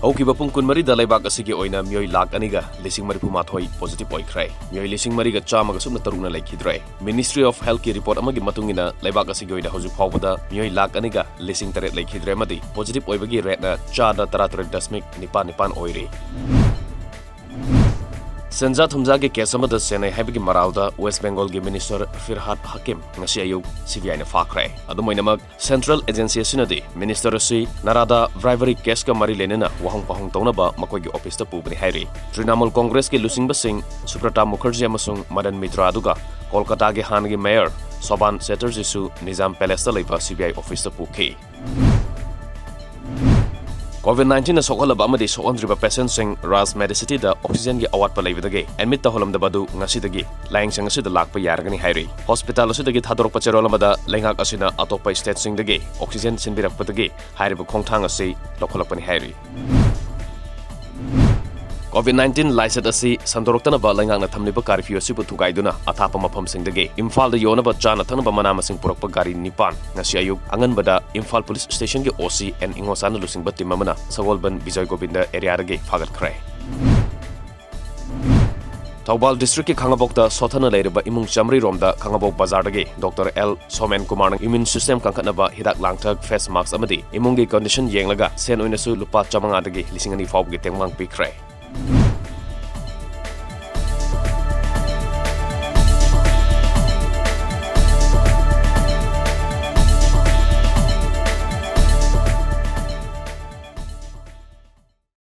ꯍꯧꯈꯤꯕ ꯄꯨꯡ 12 ꯗ ꯂꯩꯕꯥꯛ ꯑꯁꯤꯒꯤ ꯑꯣꯏꯅ ꯃꯤꯑꯣꯏ ꯂꯥꯈ 2,032 ꯄꯣꯖꯤꯇꯤꯚ ꯑꯣꯏꯈ꯭ꯔꯦ꯫ ꯃꯤꯑꯣꯏ 1,103 ꯂꯩꯈꯤꯗ꯭ꯔꯦ꯫ ꯃꯤꯅꯤꯁꯇ꯭ꯔꯤ ꯑꯣꯐ ꯍꯦꯜꯊꯀꯤ ꯔꯤꯄꯣꯔꯠ ꯑꯃꯒꯤ ꯃꯇꯨꯡ ꯏꯟꯅ ꯂꯩꯕꯥꯛ ꯑꯁꯤꯒꯤ ꯑꯣꯏꯅ ꯍꯧꯖꯤꯛ ꯐꯥꯎꯕꯗ ꯃꯤꯑꯣꯏ ꯂꯥꯈ 2,08 ꯂꯩꯈꯤꯗ꯭ꯔꯦ ꯑꯃꯗꯤ ꯄꯣꯖꯤꯇꯤꯚ ꯑꯣꯏꯕꯒꯤ ꯔꯦꯠꯅ 13.99 ꯑꯣꯏꯔꯤ꯫ ꯁꯦꯟꯖꯥ ꯊꯨꯝꯖꯥꯒꯤ ꯀꯦꯁ ꯑꯃꯗ ꯁꯦꯟꯅꯩ ꯍꯥꯏꯕꯒꯤ ꯃꯔꯥꯜꯗ ꯋꯦꯁꯠ ꯕꯦꯡꯒꯣꯜꯒꯤ ꯃꯤꯅꯤꯁꯇꯔ ꯐꯤꯔꯍꯥꯗ ꯍꯀꯤꯝ ꯉꯁꯤ ꯑꯌꯨꯛ CBIꯅ ꯐꯥꯈ꯭ꯔꯦ꯫ ꯑꯗꯨꯝ ꯁꯦꯟꯇ꯭ꯔꯦꯜ ꯑꯦꯖꯦꯟꯁꯤ ꯑꯁꯤꯅꯗꯤ ꯃꯤꯅꯤꯁꯇꯔ ꯑꯁꯤ ꯅꯥꯔꯥꯗ ꯕ꯭ꯔꯥꯏꯕꯔꯤ ꯀꯦꯁꯀ ꯃꯔꯤ ꯂꯩꯅꯅ ꯋꯥꯍꯪ ꯄꯥꯎꯍꯪ ꯇꯧꯅꯕ ꯃꯈꯣꯏꯒꯤ ꯑꯣꯐꯤꯁꯇ ꯄꯨꯕꯅꯤ ꯍꯥꯏꯔꯤ꯫ ꯇ꯭ꯔꯤꯅꯥꯃꯨꯜ ꯀꯣꯡꯒ꯭ꯔꯦꯁꯀꯤ ꯂꯨꯆꯤꯡꯕꯁꯤꯡ ꯁꯨꯕ꯭ꯔꯇꯥ ꯃꯨꯈꯔꯖꯤ ꯑꯃꯁꯨꯡ ꯃꯗꯟ ꯃꯤꯇ꯭ꯔꯥ ꯑꯗꯨꯒ ꯀꯣꯜꯀꯇꯥꯒꯤ ꯍꯥꯟꯅꯒꯤ ꯃꯦꯌꯔ ꯁꯣꯕꯥꯟ ꯆꯦꯇꯔꯖꯤꯁꯨ ꯅꯤꯖꯥꯝ ꯄꯦꯂꯦꯁꯇ ꯂꯩꯕ CBI ꯑꯣꯐꯤꯁꯇ ꯄꯨꯈꯤ꯫ COVID-19 ꯁꯣꯛꯍꯜꯂꯕ ꯑꯃꯗꯤ ꯁꯣꯛꯍꯟꯗ꯭ꯔꯤꯕ ꯄꯦꯁꯦꯟꯠꯁꯤꯡ ꯔꯥꯖ ꯃꯦꯗꯤꯁꯤꯇꯤꯗ ꯑꯣꯛꯁꯤꯖꯦꯟꯒꯤ ꯑꯋꯥꯠꯄ ꯂꯩꯕꯗꯒꯤ ꯑꯦꯗꯃꯤꯠ ꯇꯧꯍꯜꯂꯝꯗꯕ ꯉꯁꯤꯗꯒꯤ ꯂꯥꯌꯦꯡꯁꯪ ꯑꯁꯤꯗ ꯂꯥꯛꯄ ꯌꯥꯔꯒꯅꯤ ꯍꯥꯏꯔꯤ꯫ ꯍꯣꯁꯄꯤꯇꯥꯜ ꯑꯁꯤꯗꯒꯤ ꯊꯥꯗꯣꯔꯛꯄ ꯆꯦꯔꯣꯜ ꯑꯃꯗ ꯂꯩꯉꯥꯛ ꯑꯁꯤꯅ ꯑꯇꯣꯞꯄ ꯁ꯭ꯇꯦꯠꯁꯤꯡꯗꯒꯤ ꯑꯣꯛꯁꯤꯖꯦꯟ ꯁꯤꯟꯕꯤꯔꯛꯄꯗꯒꯤ ꯍꯥꯏꯔꯤꯕ ꯈꯣꯡꯊꯥꯡ ꯑꯁꯤ ꯂꯧꯈꯠꯂꯛꯄꯅꯤ ꯍꯥꯏꯔꯤ꯫ COVID-19 ꯂꯥꯏꯆꯠ ꯑꯁꯤ ꯁꯟꯗꯣꯔꯛꯇꯅꯕ ꯂꯩꯉꯥꯛꯅ ꯊꯝꯂꯤꯕ ꯀꯥꯔꯐ꯭ꯌꯨ ꯑꯁꯤꯕꯨ ꯊꯨꯒꯥꯏꯗꯨꯅ ꯑꯊꯥꯞꯄ ꯃꯐꯝꯁꯤꯡꯗꯒꯤ ꯏꯝꯐꯥꯜꯗ ꯌꯣꯟꯅꯕ ꯆꯥꯅ ꯊꯛꯅꯕ ꯃꯅꯥ ꯃꯁꯤꯡ ꯄꯨꯔꯛꯄ ꯒꯥꯔꯤ 9 ꯉꯁꯤ ꯑꯌꯨꯛ ꯑꯉꯟꯕꯗ ꯏꯝꯐꯥꯜ ꯄꯨꯂꯤꯁ ꯁ꯭ꯇꯦꯁꯟꯒꯤ OC N ꯏꯉꯣꯆꯥꯅ ꯂꯨꯆꯤꯡꯕ ꯇꯤꯝ ꯑꯃꯅ ꯁꯒꯣꯜꯕꯟ ꯕꯤꯖꯣꯏ ꯒꯣꯕꯤꯟꯗ ꯑꯦꯔꯤꯌꯥꯗꯒꯤ ꯐꯥꯒꯠꯈ꯭ꯔꯦ꯫ ꯊꯧꯕꯥꯜ ꯗꯤꯁꯇ꯭ꯔꯤꯛꯀꯤ ꯈꯥꯡꯉꯕꯣꯛꯇ ꯁꯣꯊꯅ ꯂꯩꯔꯤꯕ ꯏꯃꯨꯡ 100 ꯔꯣꯝꯗ ꯈꯥꯡꯉꯕꯣꯛ ꯕꯖꯥꯔꯗꯒꯤ ꯗꯣꯛꯇꯔ L ꯁꯣꯃꯦꯟ ꯀꯨꯃꯥꯔꯅ ꯏꯝꯃ꯭ꯌꯨꯟ ꯁꯤꯁꯇꯦꯝ ꯀꯟꯈꯠꯅꯕ ꯍꯤꯗꯥꯛ ꯂꯥꯡꯊꯛ ꯐꯦꯁ ꯃꯥस्क ꯑꯃꯗꯤ ꯏꯃꯨꯡꯒꯤ ꯀꯟꯗꯤꯁꯟ ꯌꯦꯡꯂꯒ ꯁꯦꯟ ꯑꯣꯏꯅꯁꯨ ꯂꯨꯄꯥ 500 ꯗꯒꯤ 2,000 ꯐꯥꯎꯕꯒꯤ ꯇꯦꯡꯕꯥꯡ ꯄꯤꯈ꯭ꯔꯦ꯫